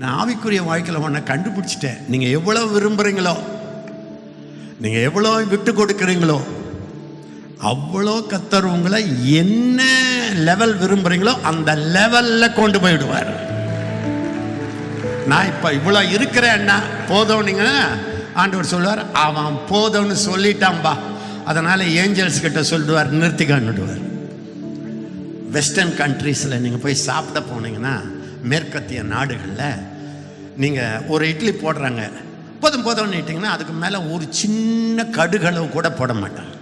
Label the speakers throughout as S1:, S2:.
S1: நான் ஆவிக்குரிய வாழ்க்கையில் ஒன்றை கண்டுபிடிச்சிட்டேன். நீங்கள் எவ்வளோ விரும்புகிறீங்களோ, நீங்கள் எவ்வளோ விட்டு கொடுக்குறீங்களோ, அவ்வளோ கர்த்தர் உங்களை என்ன லெவல் விரும்புகிறீங்களோ அந்த லெவலில் கொண்டு போயிடுவார். நான் இப்போ இவ்வளோ இருக்கிறேன்னா போதும்னீங்கன்னா ஆண்டவர் சொல்லுவார், அவன் போதும்னு சொல்லிட்டான்பா, அதனால் ஏஞ்சல்ஸ் கிட்ட சொல்லுவார், நிறுத்திக்கான்னுடுவார். வெஸ்டர்ன் கண்ட்ரீஸில் நீங்கள் போய் சாப்பிட போனீங்கன்னா, மேற்கத்திய நாடுகளில் நீங்கள் ஒரு இட்லி போடுறாங்க, போதும் போதும்னுட்டிங்கன்னா அதுக்கு மேலே ஒரு சின்ன கடுகளவு கூட போட மாட்டாங்க.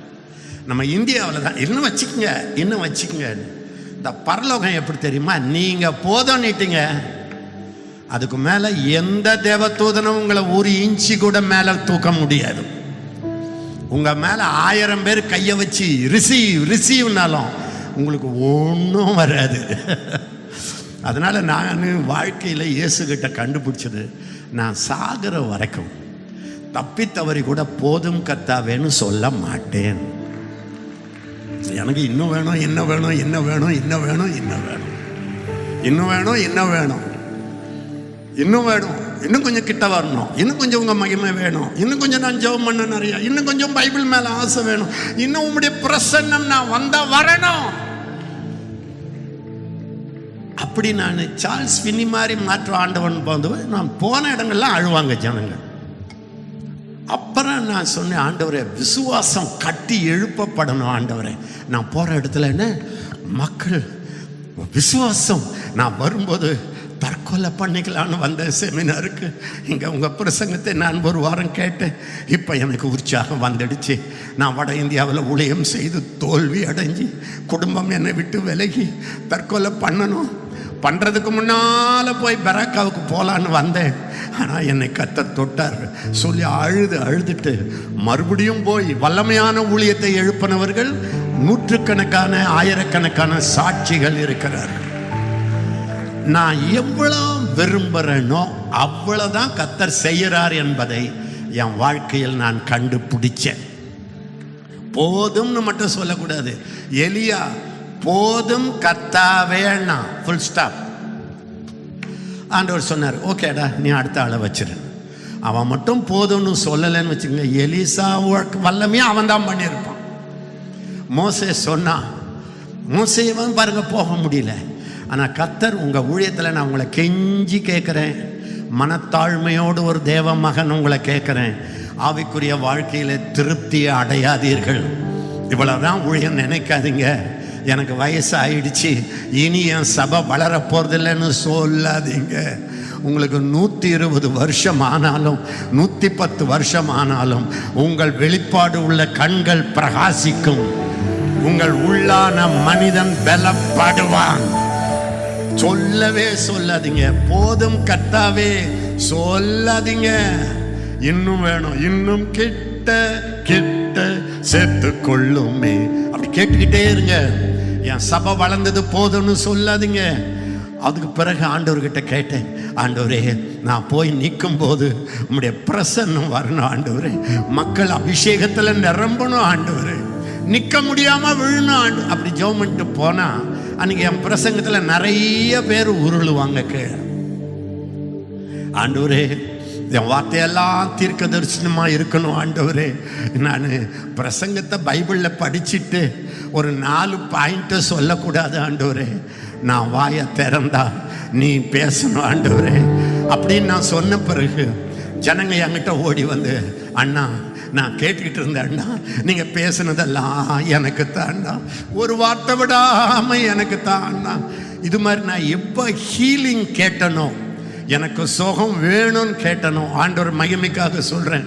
S1: நம்ம இந்தியாவில் தான் இன்னும் வச்சுக்கோங்க, இன்னும் வச்சுக்கோங்க. இந்த பரலோகம் எப்படி தெரியுமா? நீங்கள் போதும்னுட்டிங்க, அதுக்கு மேலே எந்த தேவதூதனும் உங்களை ஒரு இன்ச்சு கூட மேலே தூக்க முடியாது. உங்கள் மேலே 1000 பேர் கையை வச்சு ரிசீவ்னாலும் உங்களுக்கு ஒன்றும் வராது. அதனால் நான் வாழ்க்கையில் இயேசுகிட்ட கண்டுபிடிச்சது, நான் சாகிற வரைக்கும் தப்பித்தவரி கூட போதும் கர்த்தாவேன்னு சொல்ல மாட்டேன். எனக்கு இன்னும் வேணும், என்ன வேணும், என்ன வேணும், இன்னும் வேணும், இன்னும் வேணும், இன்னும் வேணும், என்ன வேணும், இன்னும் வேணும், இன்னும் கொஞ்சம் கிட்ட வரணும், இன்னும் கொஞ்சம் உங்கள் மகிமை வேணும், இன்னும் கொஞ்சம் நான் ஜெபம் பண்ண நிறையா, இன்னும் கொஞ்சம் பைபிள் மேலே ஆசை வேணும், இன்னும் உங்களுடைய பிரசன்னம் நான் வந்தா வரணும். அப்படி நான் சார்ல்ஸ் ஃபின்னி மாதிரி மாற்ற ஆண்டவன் போது நான் போன இடங்கள்லாம் அழுவாங்க ஜனங்க. அப்புறம் நான் சொன்னேன், ஆண்டவரே விசுவாசம் கட்டி எழுப்பப்படணும் ஆண்டவரே. நான் போகிற இடத்துல என்ன மக்கள் விசுவாசம், நான் வரும்போது தற்கொலை பண்ணிக்கலான்னு வந்த செமினாருக்கு இங்கே உங்கள் பிரசங்கத்தை நான் ஒரு வாரம் கேட்டேன். இப்போ எனக்கு உற்சாகம் வந்துடுச்சு. நான் வட இந்தியாவில் ஊழியம் செய்து தோல்வி அடைஞ்சி குடும்பம் என்னை விட்டு விலகி தற்கொலை பண்ணணும், பண்ணுறதுக்கு முன்னால் போய் பெராக்காவுக்கு போகலான்னு வந்தேன். ஆனால் என்னை கர்த்தர் தொட்டார் சொல்லி அழுதுட்டு மறுபடியும் போய் வல்லமையான ஊழியத்தை எழுப்பினவர்கள் நூற்றுக்கணக்கான ஆயிரக்கணக்கான சாட்சிகள் இருக்கிறார்கள். நான் எவ்வளோ விரும்புகிறேனோ அவ்வளோதான் கர்த்தர் செய்கிறார் என்பதை என் வாழ்க்கையில் நான் கண்டுபிடிச்சேன். போதும்னு மட்டும் சொல்லக்கூடாது. எலியா போதும் கர்த்தாவேன்னா ஃபுல் ஸ்டாப். ஆண்டவர் சொன்னார், ஓகேடா நீ அடுத்த ஆளை வச்சிரு. அவன் மட்டும் போதும்னு சொல்லலைன்னு வச்சுக்கோங்க, எலிசா வல்லமையா அவன் தான் பண்ணியிருப்பான். மோசே சொன்னான், மோசேவன் பாருங்க போக முடியல. ஆனால் கர்த்தர் உங்கள் ஊழியத்தில் நான் உங்களை கெஞ்சி கேட்குறேன், மனத்தாழ்மையோடு ஒரு தேவ மகன் உங்களை கேட்குறேன், ஆவிக்குரிய வாழ்க்கையில் திருப்தியை அடையாதீர்கள். இவ்வளோதான் ஊழியம் நினைக்காதீங்க. எனக்கு வயசு ஆயிடுச்சு, இனி என் சபை வளர போகிறதில்லைன்னு சொல்லாதீங்க. உங்களுக்கு 120 வருஷம் ஆனாலும் 110 வருஷம் ஆனாலும் உங்கள் வெளிப்பாடு உள்ள கண்கள் பிரகாசிக்கும். உங்கள் உள்ளான மனிதன் பலப்படுவான். சொல்லவே சொல்லாதீங்க, போதும் கர்த்தாவே சொல்லாதீங்க. இன்னும் வேணும், இன்னும் கிட்ட கிட்ட சேர்த்து கொள்ளுமே, அப்படி கேட்டுக்கிட்டே இருங்க. என் சபை வளர்ந்தது போதும்னு சொல்லாதீங்க. அதுக்கு பிறகு ஆண்டவர்கிட்ட கேட்டேன், ஆண்டவரே நான் போய் நிற்கும் போது உம்முடைய பிரசன்னம் வரணும் ஆண்டவரே, மக்கள் அபிஷேகத்தில் நிரம்பணும் ஆண்டவரே, நிற்க முடியாம விழணும் ஆண்டு. அப்படி ஜெபம் பண்ணிட்டு போனா அன்னைக்கு என் பிரசங்கத்தில் நிறைய பேர் உருளுவாங்க கீழே. ஆண்டவரே என் வார்த்தையெல்லாம் தீர்க்க தரிசனமாக இருக்கணும் ஆண்டவரே. நான் பிரசங்கத்தை பைபிளில் படிச்சுட்டு ஒரு 4 பாயிண்ட்டை சொல்லக்கூடாது ஆண்டவரே. நான் வாயை திறந்தா நீ பேசணும் ஆண்டவரே அப்படின்னு நான் சொன்ன பிறகு ஜனங்க என்கிட்ட ஓடி வந்து, அண்ணா நான் கேட்டுக்கிட்டு இருந்தேன், அண்ணா நீங்கள் பேசுனதெல்லாம் எனக்கு தான்ண்ணா, ஒரு வார்த்தை விடாமல் எனக்கு தான் அண்ணா. இது மாதிரி நான் எப்போ ஹீலிங் கேட்டனோ, எனக்கு சுகம் வேணும்னு கேட்டனோ, ஆண்டவர் மகிமைக்காக சொல்கிறேன்,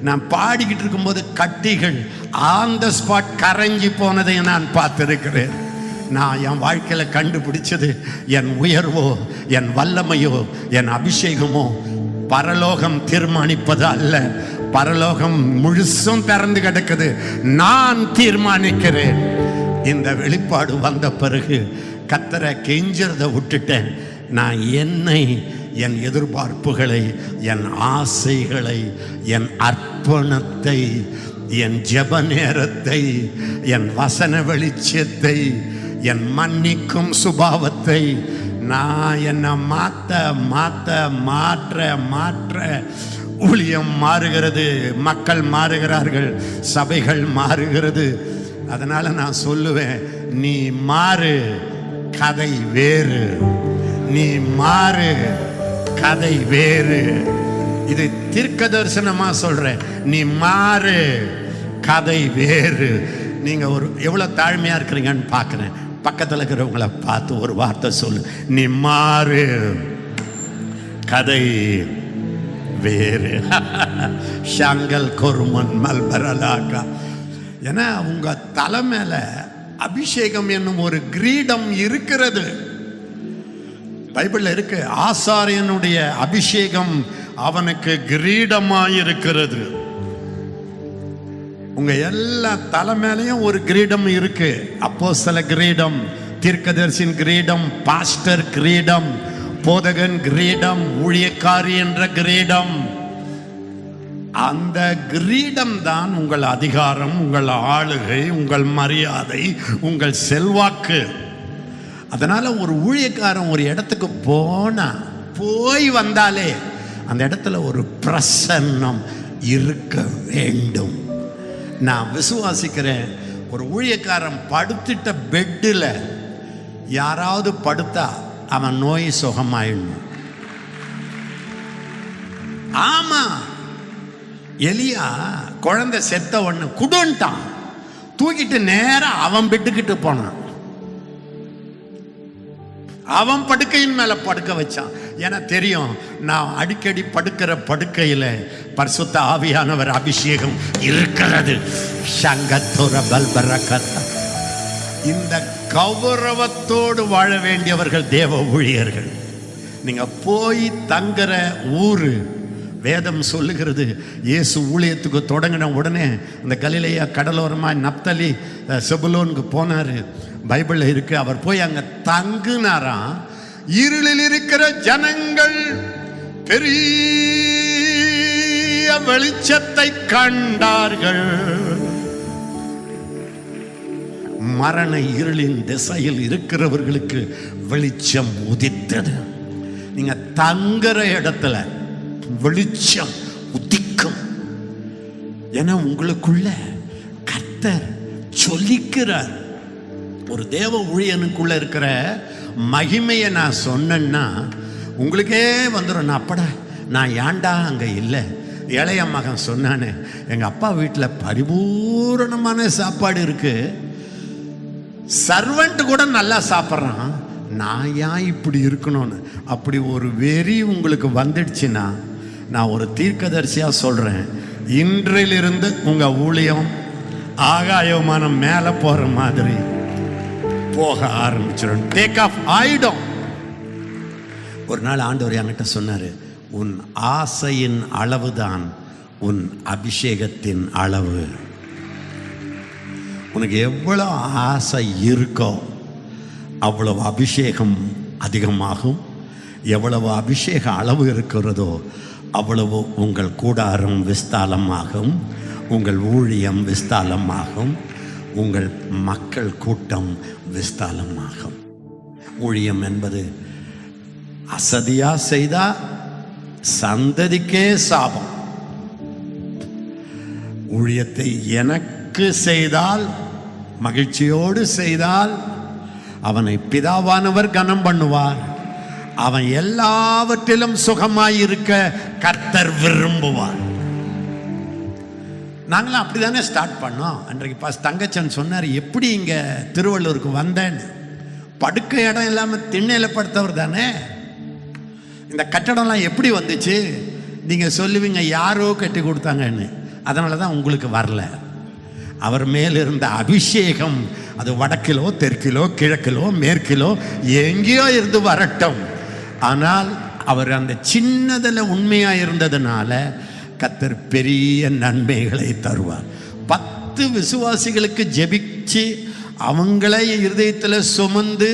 S1: நான் பாடிக்கிட்டு இருக்கும்போது கட்டிகள் ஆன் த ஸ்பாட் கரைஞ்சி போனதை நான் பார்த்துருக்கிறேன். நான் என் வாழ்க்கையில் கண்டுபிடிச்சது, என் உயர்வோ என் வல்லமையோ என் அபிஷேகமோ பரலோகம் தீர்மானிப்பது அல்ல. பரலோகம் முழுசும் திறந்து கிடக்குது, நான் தீர்மானிக்கிறேன். இந்த வெளிப்பாடு வந்த பிறகு கர்த்தரை கெஞ்சறதை விட்டுட்டேன். நான் என்னை, என் எதிர்பார்ப்புகளை, என் ஆசைகளை, என் அர்ப்பணத்தை, என் ஜெப நேரத்தை, என் வசன வெளிச்சத்தை, என் மன்னிக்கும் சுபாவத்தை நான் என்னை மாற்ற ஊழியம் மாறுகிறது, மக்கள் மாறுகிறார்கள், சபைகள் மாறுகிறது. அதனால நான் சொல்லுவேன், நீ மாறு, கதை வேறு. நீ மாறு, கதை வேறு. இது தீர்க்க தரிசனமா சொல்றேன். நீ மாறு, கதை வேறு. நீங்க எவ்வளவு தாழ்மையா இருக்கிறீங்கன்னு பார்க்கிறேன். பக்கத்தில் இருக்கிறவங்களை பார்த்து ஒரு வார்த்தை சொல்லு, நீ மாறு, கதை வேறு. ஷங்கல் கொருமன் மல்பரலாக்கா. ஏன்னா உங்க தலை மேல அபிஷேகம் என்னும் ஒரு கிரீடம் இருக்கிறது. பைபிள்ல இருக்கு, ஆசாரியனுடைய அபிஷேகம் அவனுக்கு கிரீடமாயிருக்கிறது. உங்க எல்லா தலை மேலையும் ஒரு கிரீடம் இருக்கு. அப்போஸ்தல கிரீடம், தீர்க்கதரிசியின் கிரீடம், பாஸ்டர் கிரீடம், போதகன் கிரீடம், ஊழியக்காரி என்ற கிரீடம். அந்த கிரீடம் தான் உங்கள் அதிகாரம், உங்கள் ஆளுகை, உங்கள் மரியாதை, உங்கள் செல்வாக்கு. அதனால ஒரு ஊழியக்காரன் ஒரு இடத்துக்கு போய் வந்தாலே அந்த இடத்துல ஒரு பிரசன்னம் இருக்க வேண்டும். நான் விசுவாசிக்கிறேன், ஒரு ஊழியக்காரன் படுத்துட்ட பெட்டில் யாராவது படுத்தா அவன் நோய் சுகமாயிடணும். ஆமா, எலியா குழந்தை செத்த ஒண்ணு குடுன்ட்டான், தூக்கிட்டு நேரா அவன் பெட்டுக்கிட்டு போனான். அவன் படுக்கையின் மேல படுக்க வச்சான். என தெரியும், நான் அடிக்கடி படுக்கிற படுக்கையில பரிசுத்த ஆவியானவர் அபிஷேகம் இருக்கிறது. இந்த கௌரவத்தோடு வாழ வேண்டியவர்கள் தேவ ஊழியர்கள். நீங்க போய் தங்குற ஊரு, வேதம் சொல்லுகிறது, இயேசு ஊழியத்துக்கு தொடங்கின உடனே அந்த கலிலேயா கடலோரமாய் நப்தலி செபுலோனுக்கு போனாரு. பைபிள்ல இருக்கு, அவர் போய் அங்க தங்குனாராம். இருளில் இருக்கிற ஜனங்கள் பெரிய வெளிச்சத்தை கண்டார்கள். மரண இருளின் திசையில் இருக்கிறவர்களுக்கு வெளிச்சம் உதித்தது. நீங்க தங்குற இடத்துல வெளிச்சம் உதிக்கும். என உங்களுக்குள்ள கர்த்தர் சொல்லிக்கிறார். ஒரு தேவ ஊழியனுக்குள்ள இருக்கிற மகிமையை நான் சொன்னேன்னா உங்களுக்கே வந்துடும். நான் ஏன்டா அங்கே இல்லை. இளைய மகன் சொன்னானே, எங்கள் அப்பா வீட்டில் பரிபூரணமான சாப்பாடு இருக்கு, சர்வெண்ட் கூட நல்லா சாப்பிட்றான், நான் ஏன் இப்படி இருக்கணும்னு. அப்படி ஒரு வெறி உங்களுக்கு வந்துடுச்சுன்னா நான் ஒரு தீர்க்கதரிசியாக சொல்கிறேன், இன்றிலிருந்து உங்கள் ஊழியம் ஆகாயமானம் மேலே போகிற மாதிரி போக ஆரம்பிச்சிடும். டேக் ஆஃப் ஆயிடும். ஒரு நாள் ஆண்டவர் என்கிட்ட சொன்னாரு, உன் ஆசையின் அளவுதான் உன் அபிஷேகத்தின் அளவு. உனக்கு எவ்வளவு ஆசை இருக்கோ அவ்வளவு அபிஷேகம் அதிகமாகும். எவ்வளவு அபிஷேக அளவு இருக்கிறதோ அவ்வளவு உங்கள் கூடாரம் விஸ்தாலமாகும், உங்கள் ஊழியம் விஸ்தாலமாகும், உங்கள் மக்கள் கூட்டம் விஸ்தாலமாகும். ஊழியம் என்பது அசதியா செய்தா சந்ததிக்கே சாபம். ஊழியத்தை எனக்கு செய்தால், மகிழ்ச்சியோடு செய்தால் அவனை பிதாவானவர் கனம் பண்ணுவார். அவன் எல்லாவற்றிலும் சுகமாயிருக்க கர்த்தர் விரும்புவார். நாங்களும் அப்படிதானே ஸ்டார்ட் பண்ணோம். அன்றைக்கு தங்கச்சன் சொன்னார், எப்படி இங்கே திருவள்ளூருக்கு வந்தேன்னு. படுக்க இடம் இல்லாமல் திண்ணையில் படுத்தவர் தானே. இந்த கட்டடம்லாம் எப்படி வந்துச்சு? நீங்கள் சொல்லுவீங்க யாரோ கட்டி கொடுத்தாங்கன்னு. அதனால தான் உங்களுக்கு வரல. அவர் மேலிருந்த அபிஷேகம் அது வடக்கிலோ தெற்கிலோ கிழக்கிலோ மேற்கிலோ எங்கேயோ இருந்து வரட்டும். ஆனால் அவர் அந்த சின்னதில் உண்மையாக இருந்ததுனால கர்த்தர் பெரிய நன்மைகளை தருவார். 10 விசுவாசிகளுக்கு ஜெபிச்சு அவங்களே இருதயத்தில் சுமந்து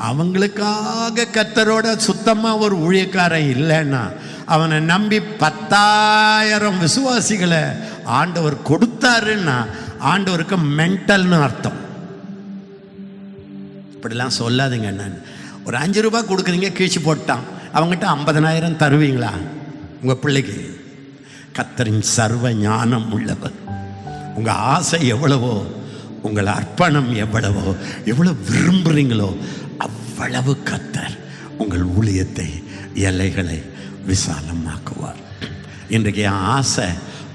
S1: அவங்களுக்காக கர்த்தரோட சுத்தமாக ஒரு ஊழியக்காரன் இல்லைன்னா அவனை நம்பி 10,000 விசுவாசிகளை ஆண்டவர் கொடுத்தாருன்னா ஆண்டவருக்கு மென்டல்னு அர்த்தம். இப்படிலாம் சொல்லாதீங்க. நான் ஒரு 5 ரூபாய் கொடுக்குறீங்க, கீழ்ச்சி போட்டான், அவங்ககிட்ட 50,000 தருவீங்களா உங்கள் பிள்ளைக்கு? கர்த்தரின் சர்வ ஞானம் உள்ளவர். உங்கள் ஆசை எவ்வளவோ, உங்கள் அர்ப்பணம் எவ்வளவோ, எவ்வளவு விரும்புகிறீங்களோ அவ்வளவு கர்த்தர் உங்கள் ஊழியத்தை, எல்லைகளை விசாலமாக்குவார். இன்றைக்கு என் ஆசை,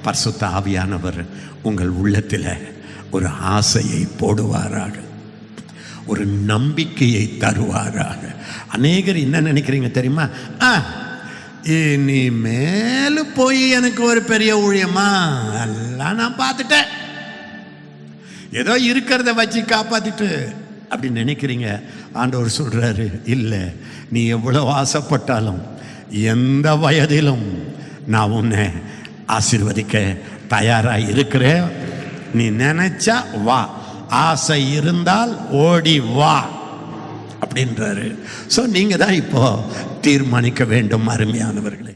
S1: பரிசுத்த ஆவியானவர் உங்கள் உள்ளத்தில் ஒரு ஆசையை போடுவாராக, ஒரு நம்பிக்கையை தருவாராக. அநேகர் என்ன நினைக்கிறீங்க தெரியுமா? இனி மேல போய் எனக்கு ஒரு பெரிய ஊழியமா, எல்லாம் நான் பார்த்துட்டேன், ஏதோ இருக்கிறத வச்சு காப்பாத்திட்டு அப்படி நினைக்கிறீங்க. ஆண்டவர் சொல்றாரு, இல்லை, நீ எவ்வளவு ஆசைப்பட்டாலும் எந்த வயதிலும் நான் உன்னை ஆசீர்வதிக்க தயாராக இருக்கிறேன். நீ நினைச்சா வா, ஆசை இருந்தால் ஓடி வா அப்படின்றாரு. ஸோ நீங்க தான் இப்போ தீர்மானிக்க வேண்டும் அருமையானவர்களே.